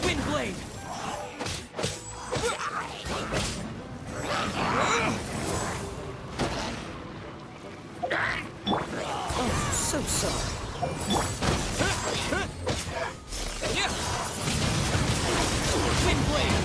Windblade! Oh, so sorry. Windblade!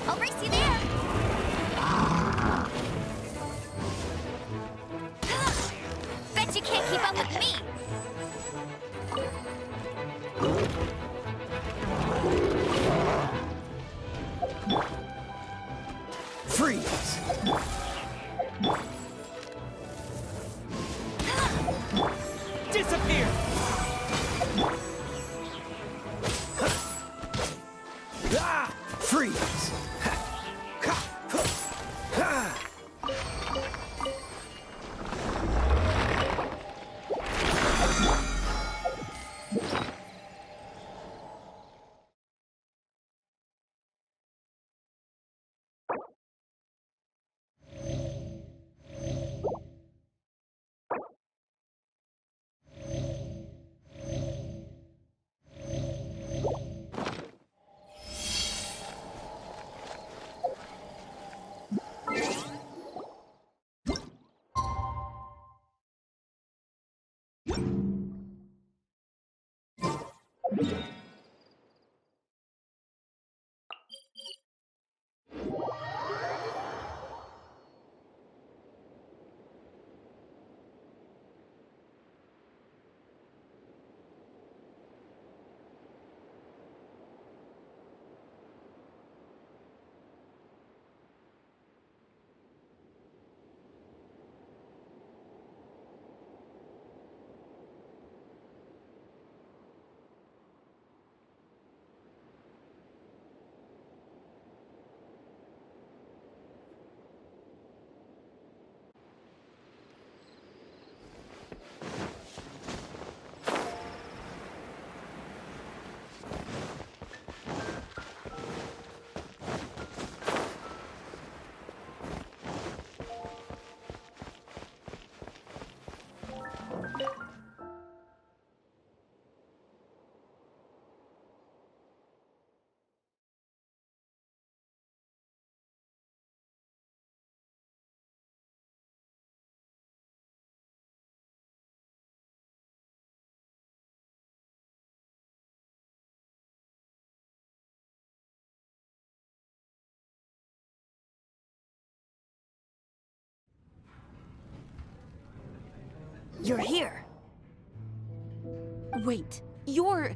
I'll race you there! Bet you can't keep up with me! Disappear! Freeze! You're here. Wait, you're...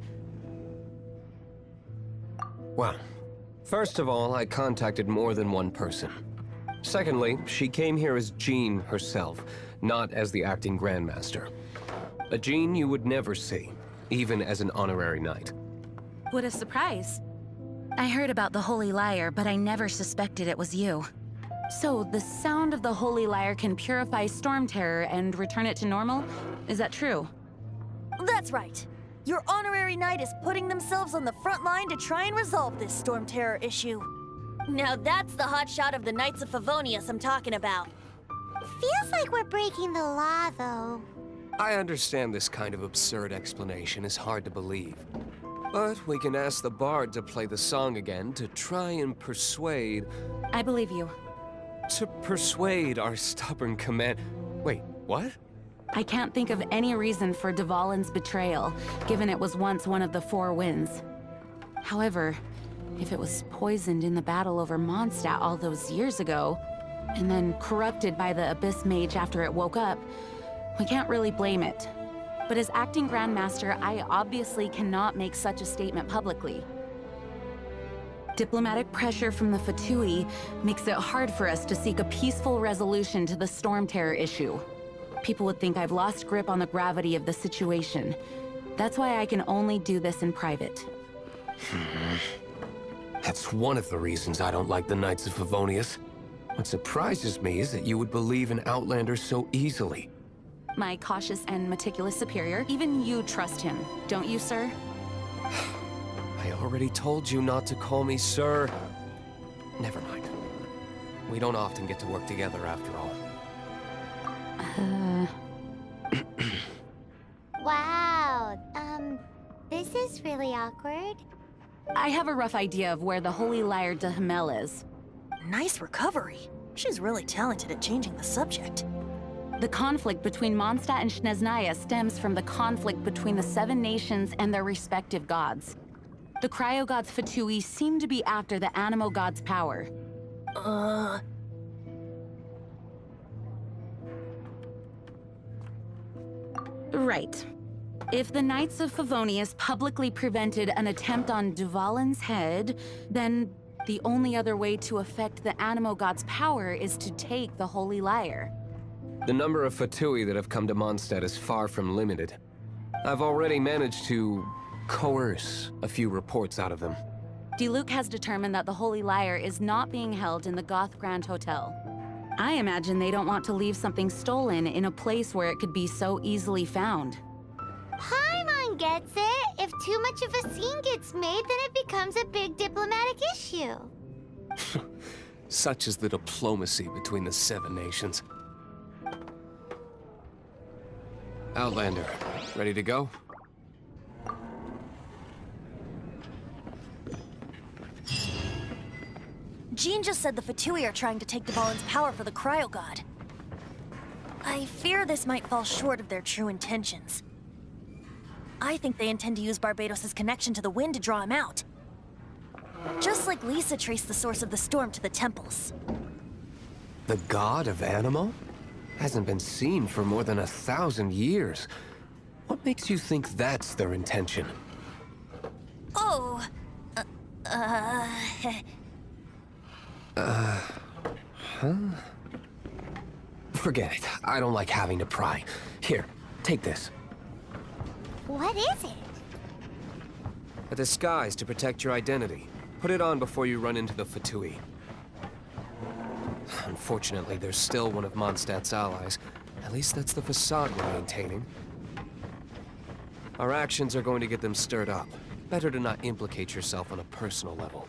Well, first of all, I contacted more than one person. Secondly, she came here as Jean herself, not as the acting Grandmaster. A Jean you would never see, even as an honorary knight. What a surprise. I heard about the Holy Lyre, but I never suspected it was you. So, the sound of the Holy Lyre can purify Storm Terror and return it to normal? Is that true? That's right. Your honorary knight is putting themselves on the front line to try and resolve this Storm Terror issue. Now that's the hotshot of the Knights of Favonius I'm talking about. Feels like we're breaking the law, though. I understand this kind of absurd explanation is hard to believe. But we can ask the bard to play the song again to try and persuade... I believe you. To persuade our stubborn command... Wait, what? I can't think of any reason for Dvalin's betrayal, given it was once one of the Four Winds. However, if it was poisoned in the battle over Mondstadt all those years ago, and then corrupted by the Abyss Mage after it woke up, we can't really blame it. But as acting Grandmaster, I obviously cannot make such a statement publicly. Diplomatic pressure from the Fatui makes it hard for us to seek a peaceful resolution to the Storm Terror issue. People would think I've lost grip on the gravity of the situation. That's why I can only do this in private. That's one of the reasons I don't like the Knights of Favonius. What surprises me is that you would believe in Outlanders so easily. My cautious and meticulous superior, even you trust him, don't you, sir? I already told you not to call me sir. Never mind. We don't often get to work together after all. Wow, this is really awkward. I have a rough idea of where the Holy Lyre de Himmel is. Nice recovery. She's really talented at changing the subject. The conflict between Mondstadt and Snezhnaya stems from the conflict between the Seven Nations and their respective gods. The cryo-gods Fatui seem to be after the Animo god's power. Right. If the Knights of Favonius publicly prevented an attempt on Dvalin's head, then the only other way to affect the Animo god's power is to take the Holy Lyre. The number of Fatui that have come to Mondstadt is far from limited. I've already managed to coerce a few reports out of them. Diluc has determined that the Holy Lyre is not being held in the Goth Grand Hotel. I imagine they don't want to leave something stolen in a place where it could be so easily found. Paimon gets it. If too much of a scene gets made, then it becomes a big diplomatic issue. Such is the diplomacy between the Seven Nations. Outlander, ready to go? Jean just said the Fatui are trying to take Dvalin's power for the Cryo God. I fear this might fall short of their true intentions. I think they intend to use Barbados' connection to the wind to draw him out. Just like Lisa traced the source of the storm to the temples. The god of Animo? Hasn't been seen for more than 1,000 years. What makes you think that's their intention? Oh, Forget it. I don't like having to pry. Here, take this. What is it? A disguise to protect your identity. Put it on before you run into the Fatui. Unfortunately, there's still one of Mondstadt's allies. At least that's the facade we're maintaining. Our actions are going to get them stirred up. Better to not implicate yourself on a personal level.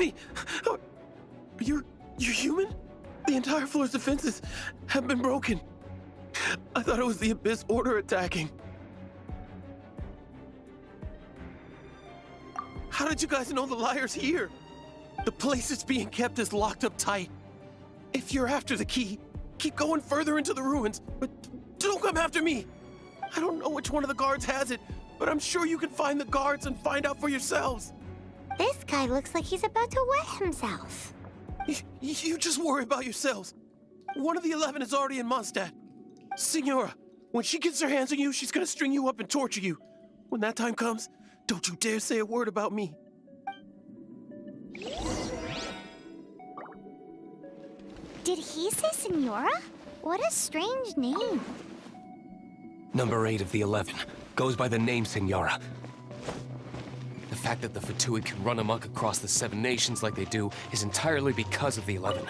Lady! You're human? The entire floor's defenses have been broken. I thought it was the Abyss Order attacking. How did you guys know the liar's here? The place it's being kept is locked up tight. If you're after the key, keep going further into the ruins, but don't come after me. I don't know which one of the guards has it, but I'm sure you can find the guards and find out for yourselves. This guy looks like he's about to wet himself. You just worry about yourselves. One of the 11 is already in Mondstadt. Signora, when she gets her hands on you, she's gonna string you up and torture you. When that time comes, don't you dare say a word about me. Did he say Senora? What a strange name. Number 8 of the 11 goes by the name Senora. The fact that the Fatui can run amok across the 7 nations like they do is entirely because of the 11.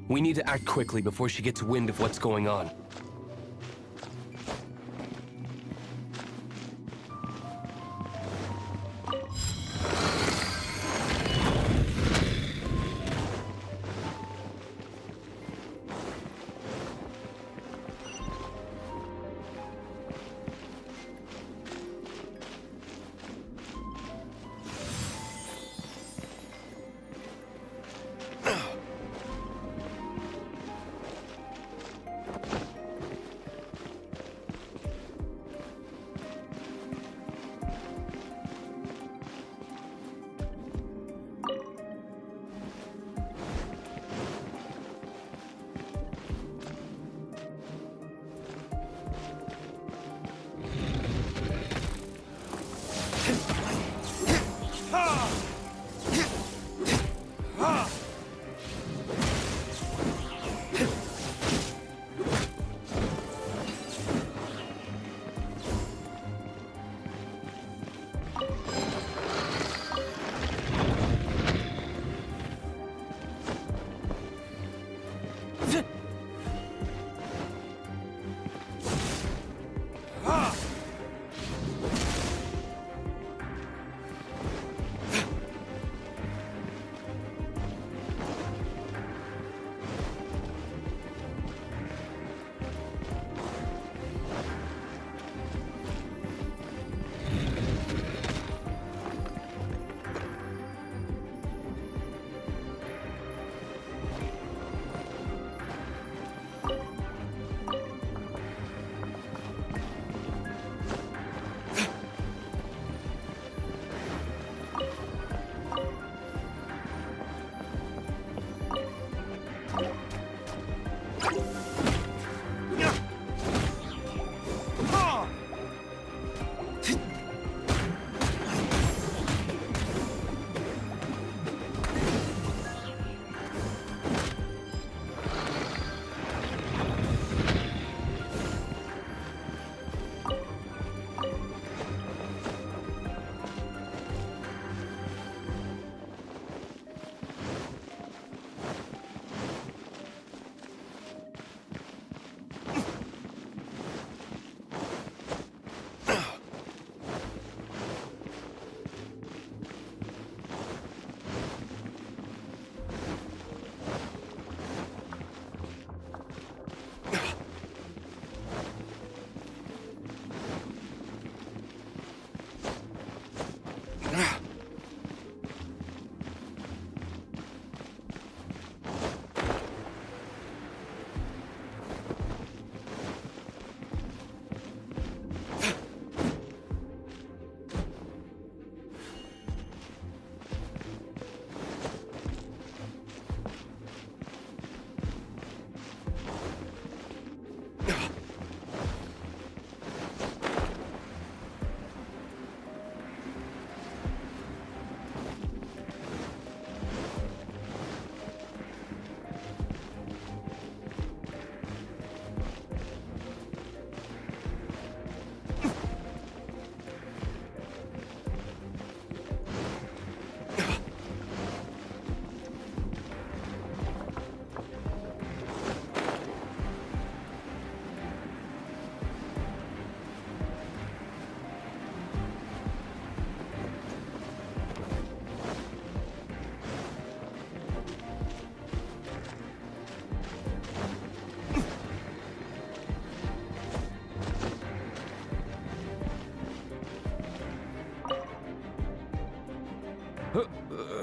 We need to act quickly before she gets wind of what's going on.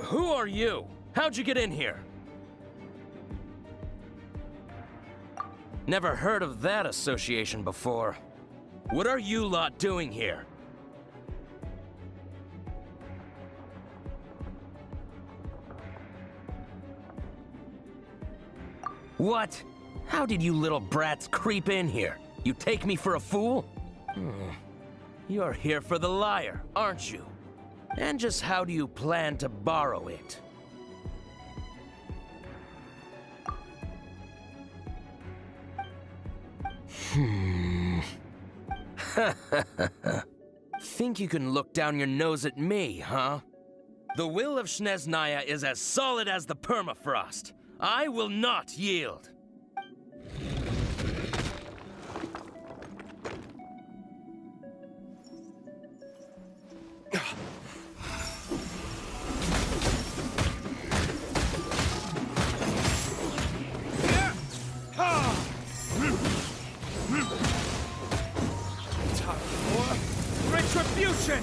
Who are you? How'd you get in here? Never heard of that association before. What are you lot doing here? What? How did you little brats creep in here? You take me for a fool? You're here for the lyre, aren't you? And just how do you plan to borrow it? Think you can look down your nose at me, huh? The will of Snezhnaya is as solid as the permafrost. I will not yield. Time for retribution!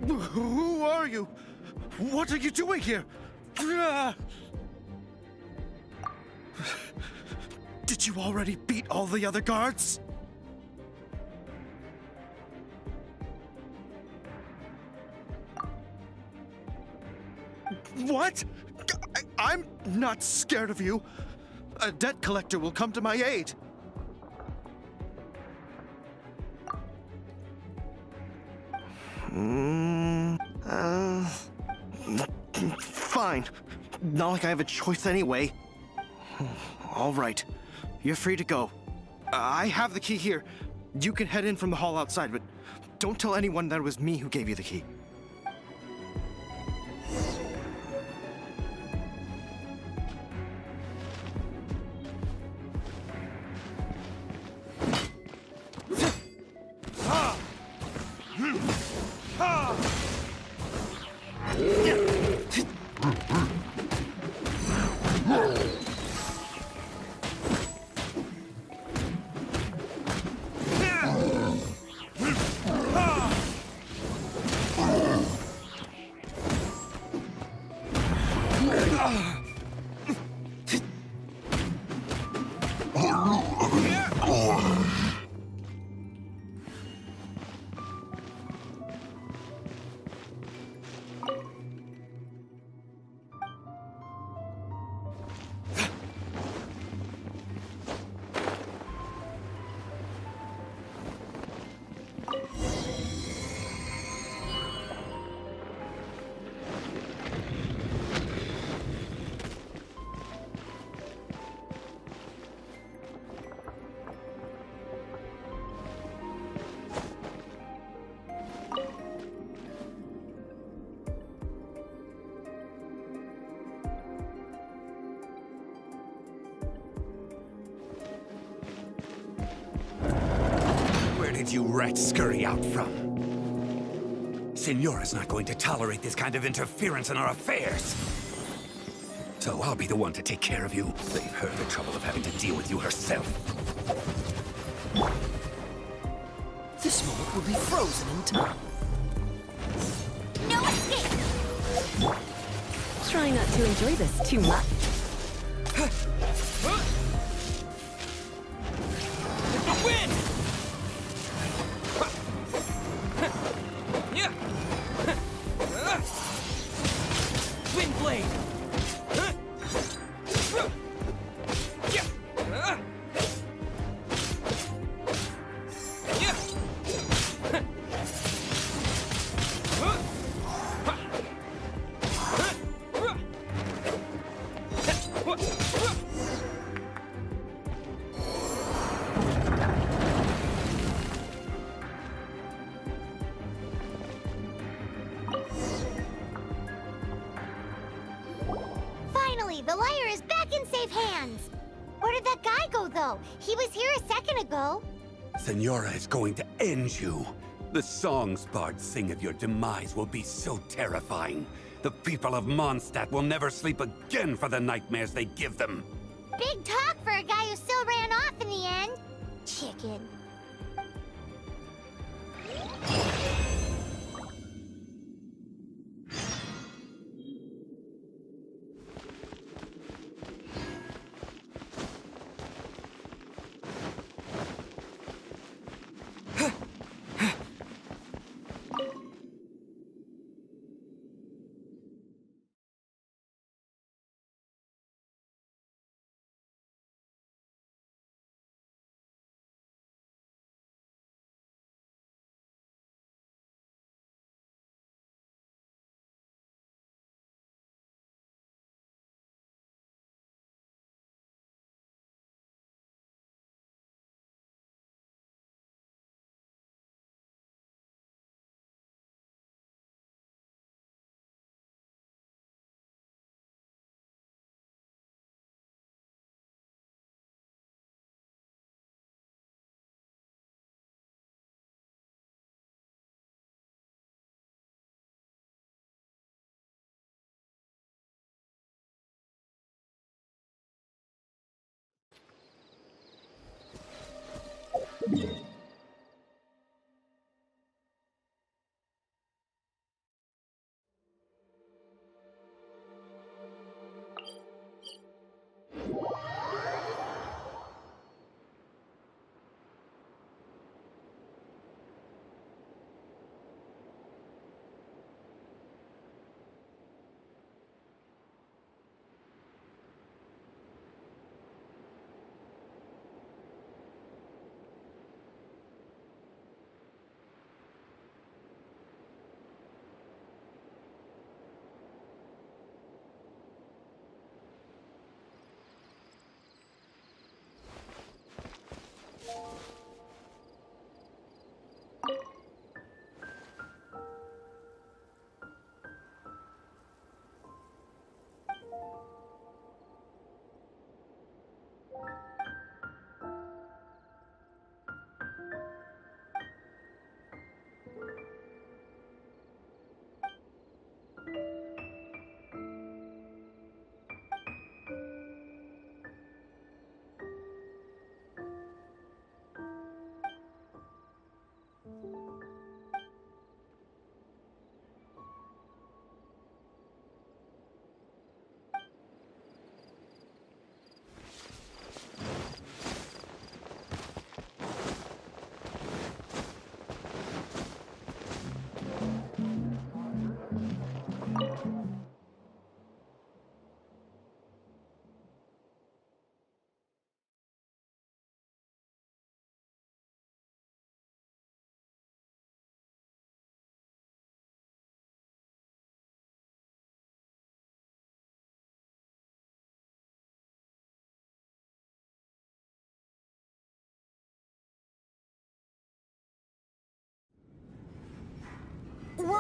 Who are you? What are you doing here? Did you already beat all the other guards? What? I'm not scared of you. A debt collector will come to my aid. Fine. Not like I have a choice anyway. All right. You're free to go. I have the key here. You can head in from the hall outside, but don't tell anyone that it was me who gave you the key. Where did you rats scurry out from? Signora's not going to tolerate this kind of interference in our affairs. So I'll be the one to take care of you. Save her the trouble of having to deal with you herself. This moment will be frozen in time. No escape! Try not to enjoy this too much. With the wind! Wind blade! Finally, the lyre is back in safe hands. Where did that guy go, though? He was here a second ago. Signora is going to end you. The songs bards sing of your demise will be so terrifying. The people of Mondstadt will never sleep again for the nightmares they give them. Big talk for a guy who still ran off in the end. Chicken.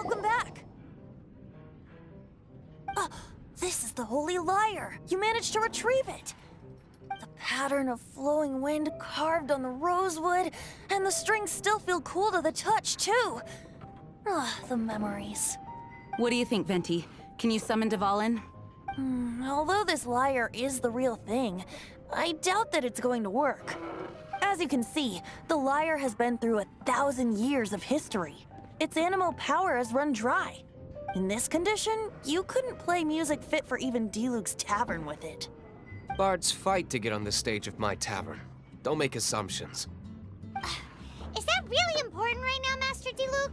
Welcome back! This is the Holy Lyre! You managed to retrieve it! The pattern of flowing wind carved on the rosewood, and the strings still feel cool to the touch, too! The memories. What do you think, Venti? Can you summon Dvalin? Although this lyre is the real thing, I doubt that it's going to work. As you can see, the lyre has been through 1,000 years of history. Its animal power has run dry. In this condition, you couldn't play music fit for even Diluc's tavern with it. Bards fight to get on the stage of my tavern. Don't make assumptions. Is that really important right now, Master Diluc?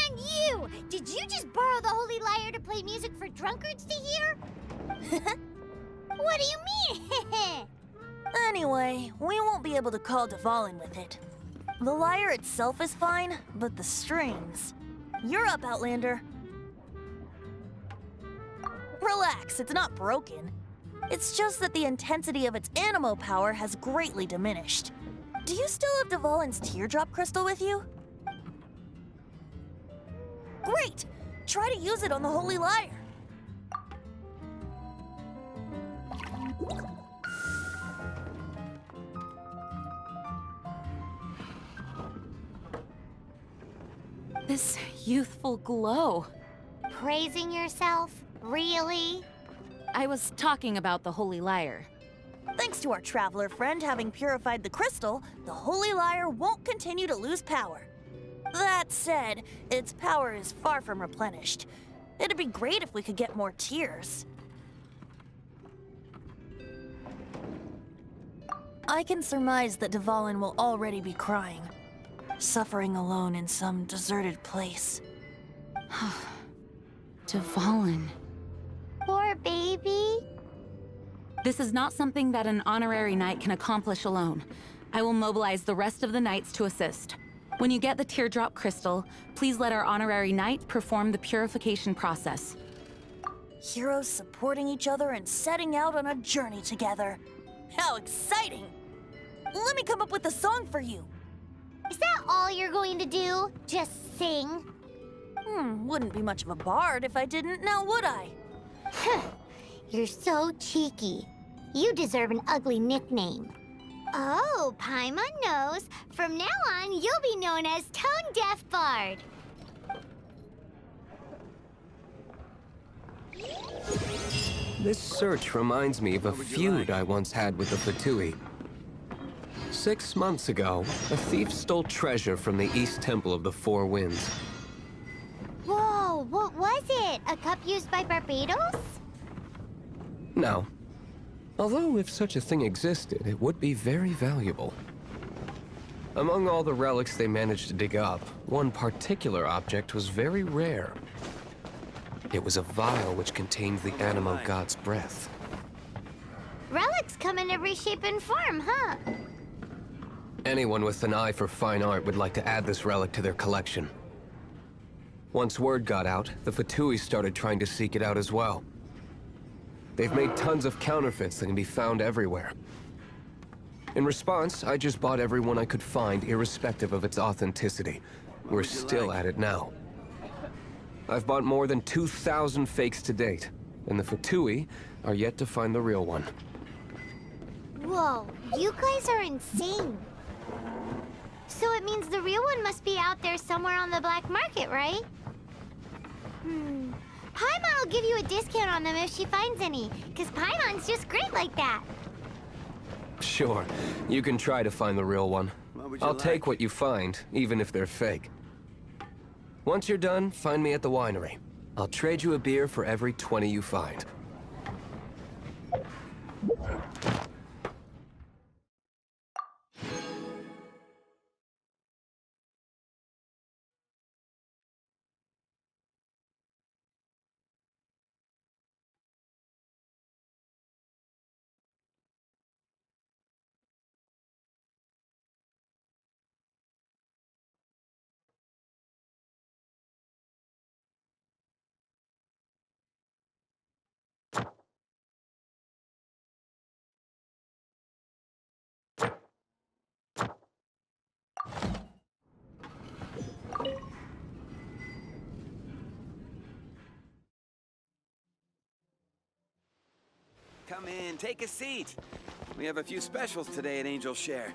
And you! Did you just borrow the Holy Lyre to play music for drunkards to hear? What do you mean? Anyway, we won't be able to call Dvalin with it. The lyre itself is fine, but the strings... You're up, Outlander. Relax, it's not broken. It's just that the intensity of its animo power has greatly diminished. Do you still have Dvalin's teardrop crystal with you? Great! Try to use it on the Holy Lyre. This youthful glow. Praising yourself? Really? I was talking about the Holy Lyre. Thanks to our traveler friend having purified the crystal, the Holy Lyre won't continue to lose power. That said, its power is far from replenished. It'd be great if we could get more tears. I can surmise that Dvalin will already be crying, suffering alone in some deserted place. Dvalin. Poor baby. This is not something that an honorary knight can accomplish alone. I will mobilize the rest of the knights to assist. When you get the teardrop crystal, please let our honorary knight perform the purification process. Heroes supporting each other and setting out on a journey together. How exciting! Let me come up with a song for you. Is that all you're going to do? Just sing? Wouldn't be much of a bard if I didn't, now would I? You're so cheeky. You deserve an ugly nickname. Oh, Paimon knows. From now on, you'll be known as Tone Deaf Bard. This search reminds me of a feud I once had with the Fatui. 6 months ago, a thief stole treasure from the East Temple of the Four Winds. Whoa, what was it? A cup used by Barbados? No. Although if such a thing existed, it would be very valuable. Among all the relics they managed to dig up, one particular object was very rare. It was a vial which contained the Animo God's breath. Relics come in every shape and form, huh? Anyone with an eye for fine art would like to add this relic to their collection. Once word got out, the Fatui started trying to seek it out as well. They've made tons of counterfeits that can be found everywhere. In response, I just bought every one I could find, irrespective of its authenticity. We're still at it now. I've bought more than 2,000 fakes to date, and the Fatui are yet to find the real one. Whoa, you guys are insane. So it means the real one must be out there somewhere on the black market, right? Paimon will give you a discount on them if she finds any, because Paimon's just great like that. Sure, you can try to find the real one. I'll take what you find, even if they're fake. Once you're done, find me at the winery. I'll trade you a beer for every 20 you find. in. Take a seat. We have a few specials today at Angel Share.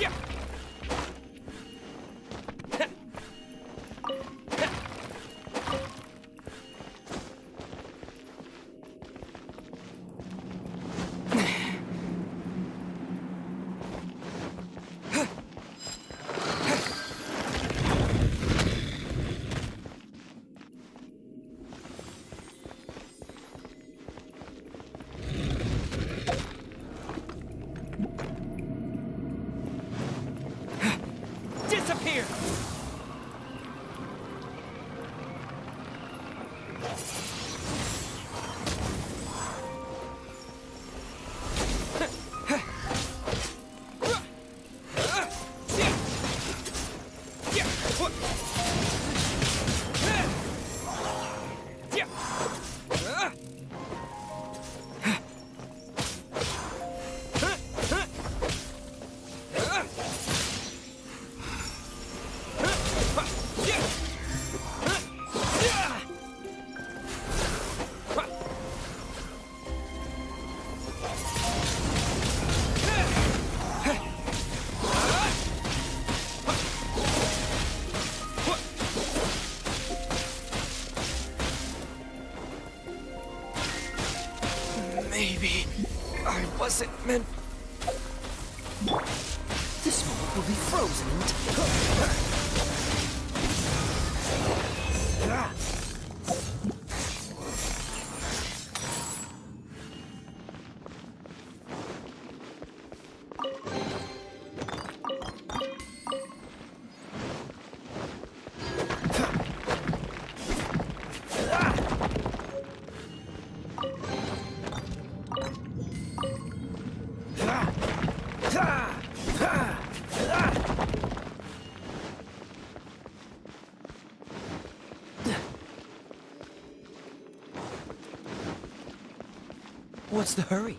Disappear! Maybe I wasn't meant. This moment will be frozen in What's the hurry?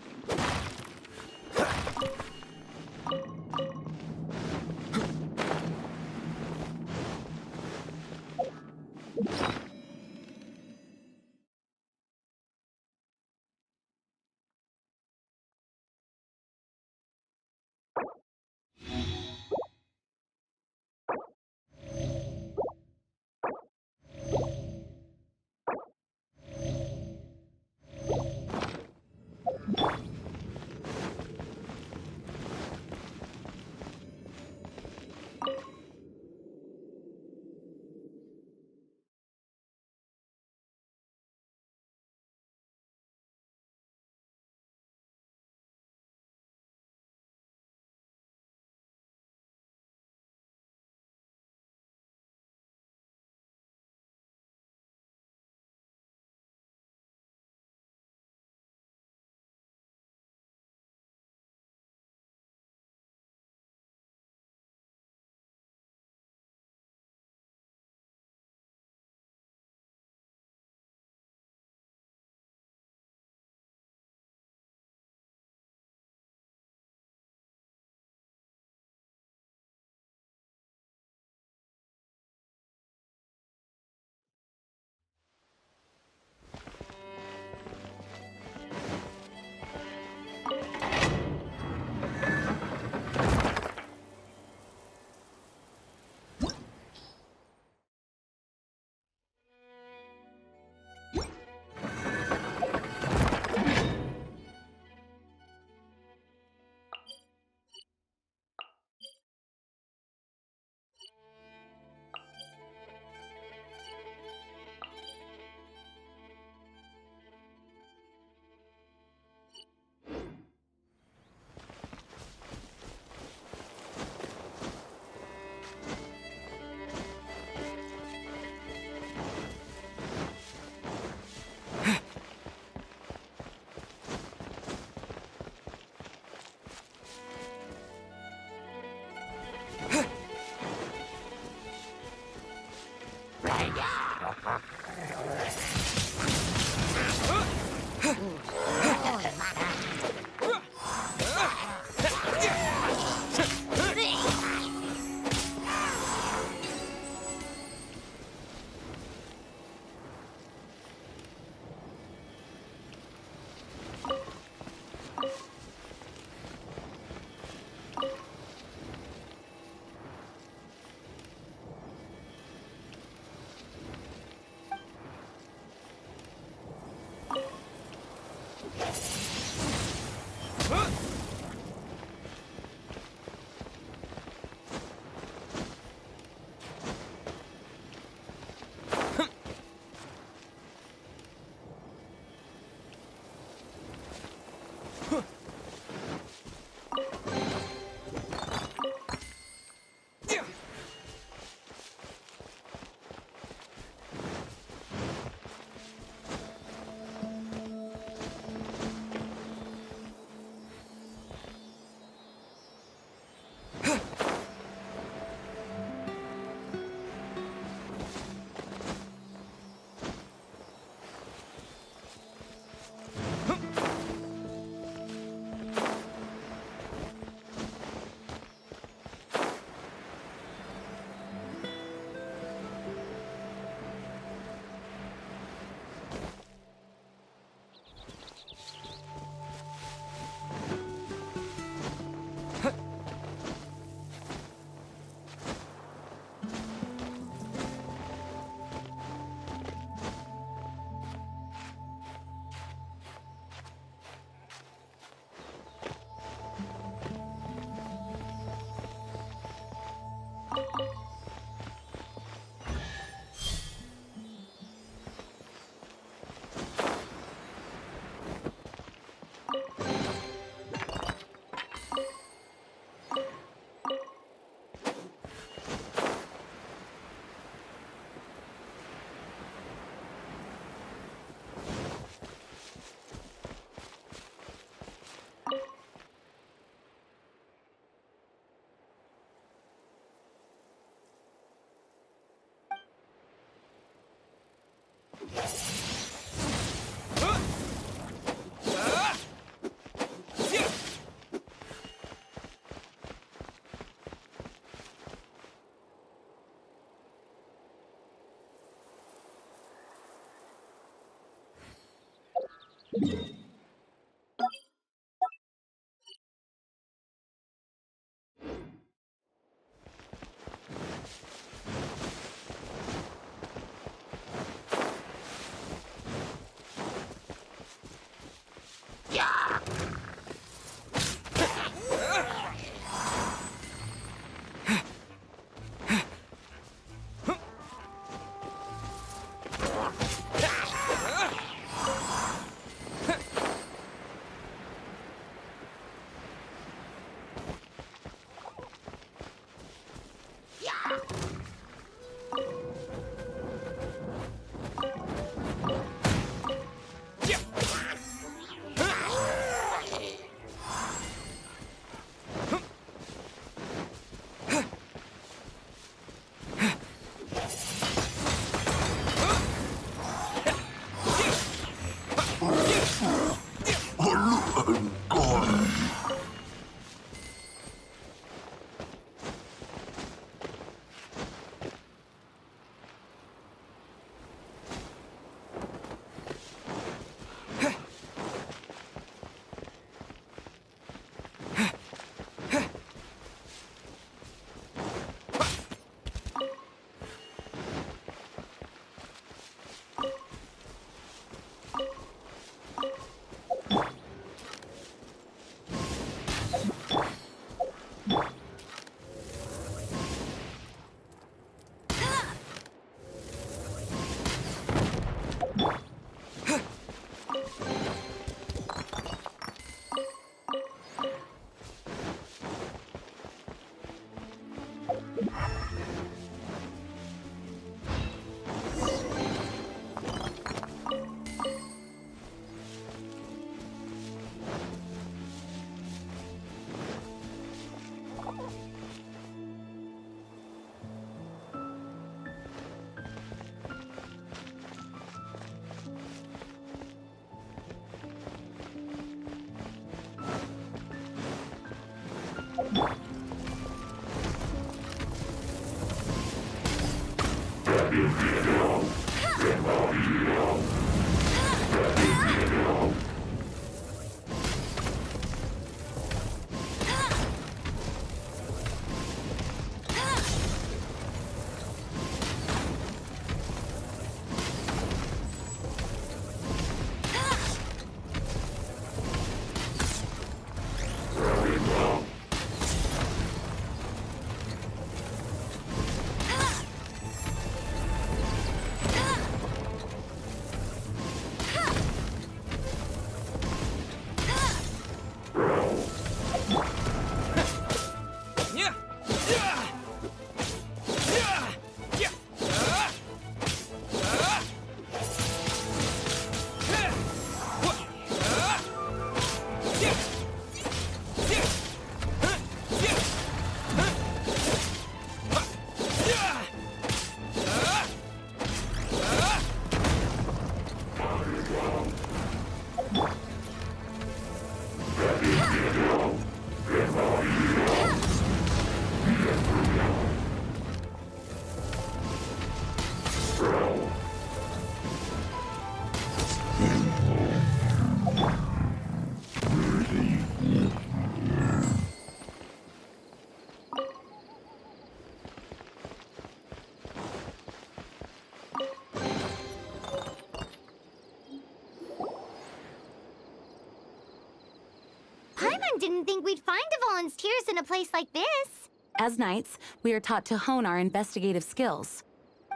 Paimon didn't think we'd find volunteers in a place like this. As knights, we are taught to hone our investigative skills.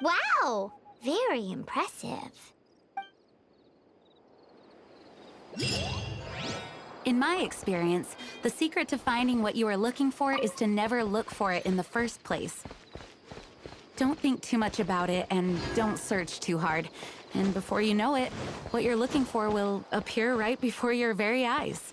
Wow! Very impressive. In my experience, the secret to finding what you are looking for is to never look for it in the first place. Don't think too much about it and don't search too hard. And before you know it, what you're looking for will appear right before your very eyes.